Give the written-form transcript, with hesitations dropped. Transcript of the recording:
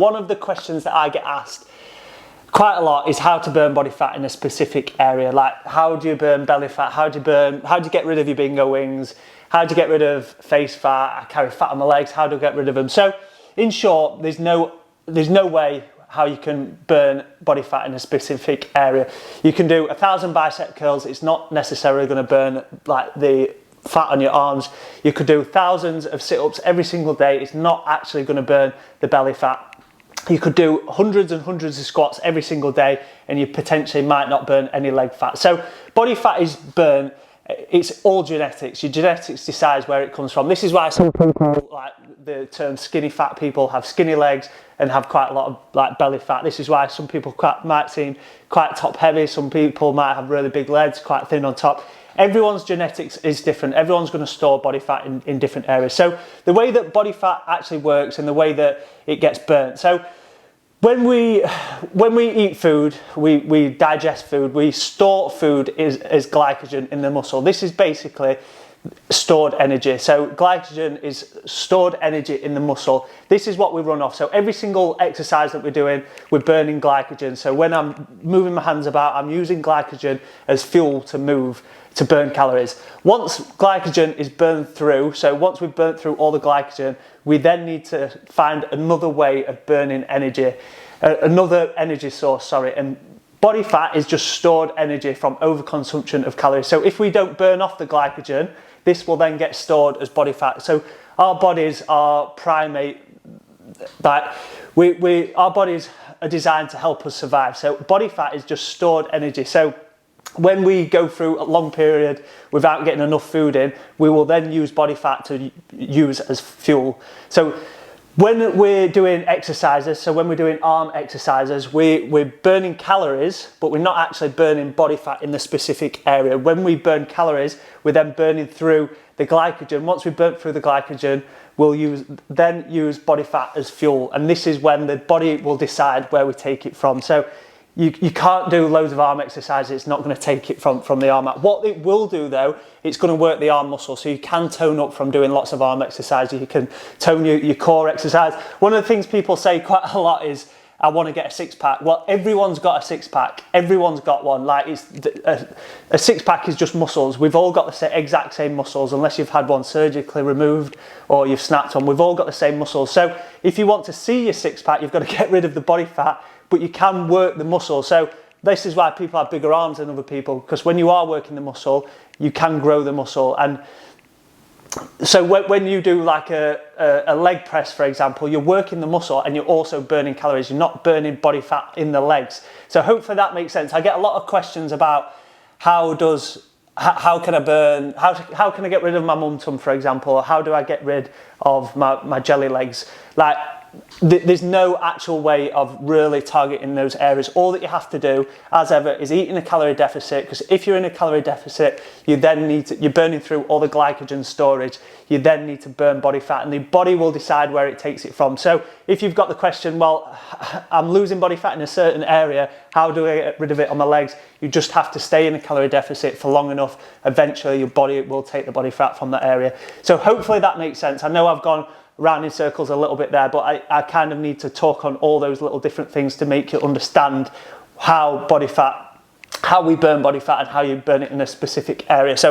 One of the questions that I get asked quite a lot is how to burn body fat in a specific area. Like, how do you burn belly fat? How do you get rid of your bingo wings? How do you get rid of face fat? I carry fat on my legs. How do I get rid of them? So in short, there's no way how you can burn body fat in a specific area. You can do 1,000 bicep curls. It's not necessarily going to burn like the fat on your arms. You could do thousands of sit-ups every single day. It's not actually going to burn the belly fat. You could do hundreds and hundreds of squats every single day and you potentially might not burn any leg fat. So body fat is burnt. It's all genetics. Your genetics decides where it comes from. This is why some people, like the term skinny fat people, have skinny legs and have quite a lot of like belly fat. This is why some people might seem quite top heavy. Some people might have really big legs, quite thin on top. Everyone's genetics is different. Everyone's going to store body fat in different areas. So the way that body fat actually works and the way that it gets burnt. So when we eat food, we digest food, we store food as glycogen in the muscle. This is basically stored energy. So glycogen is stored energy in the muscle. This is what we run off. So every single exercise that we're doing, we're burning glycogen. So when I'm moving my hands about, I'm using glycogen as fuel to burn calories. Once glycogen is burned through, so once we've burnt through all the glycogen, we then need to find another way of burning energy, another energy source, sorry. And body fat is just stored energy from overconsumption of calories. So if we don't burn off the glycogen, this will then get stored as body fat. So our bodies are primate, that our bodies are designed to help us survive. So body fat is just stored energy. So when we go through a long period without getting enough food in, we will then use body fat to use as fuel. So when we're doing exercises, so when we're doing arm exercises, we're burning calories, but we're not actually burning body fat in the specific area. When we burn calories, we're then burning through the glycogen. Once we've burnt through the glycogen, we'll then use body fat as fuel. And this is when the body will decide where we take it from. So you can't do loads of arm exercises. It's not going to take it from the arm out. What it will do though, it's going to work the arm muscle. So you can tone up from doing lots of arm exercises. You can tone your core exercise. One of the things people say quite a lot is, I want to get a six pack. Well, everyone's got a six pack. Everyone's got one. Like a six pack is just muscles. We've all got the exact same muscles, unless you've had one surgically removed or you've snapped one. We've all got the same muscles. So if you want to see your six pack, you've got to get rid of the body fat, but you can work the muscle. So this is why people have bigger arms than other people, because when you are working the muscle, you can grow the muscle. And so when you do like a leg press, for example, you're working the muscle and you're also burning calories. You're not burning body fat in the legs. So hopefully that makes sense. I get a lot of questions about how can I get rid of my mum tum, for example, or how do I get rid of my jelly legs? Like, there's no actual way of really targeting those areas. All that you have to do, as ever, is eat in a calorie deficit, because if you're in a calorie deficit, you're burning through all the glycogen storage. You then need to burn body fat, and the body will decide where it takes it from. So if you've got the question, well, I'm losing body fat in a certain area, how do I get rid of it on my legs? You just have to stay in a calorie deficit for long enough. Eventually your body will take the body fat from that area. So hopefully that makes sense. I know I've gone round in circles a little bit there, but I kind of need to talk on all those little different things to make you understand how we burn body fat and how you burn it in a specific area. So